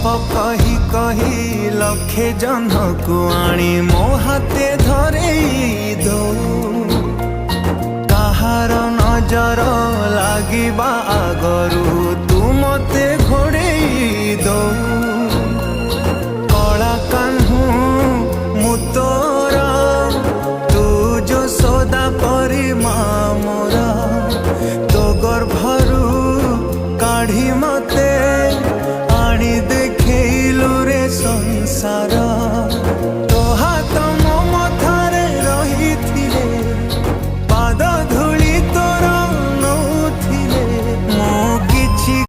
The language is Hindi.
कही कही लक्षे जन को आनी मो हाथे धरे दो कहार नजर लागिबा आगरू तू मते घोड़े दो कला कान्हू मु तोरा तू जो सोदा परी मामोरा तो गर्भरू काढ़ी मा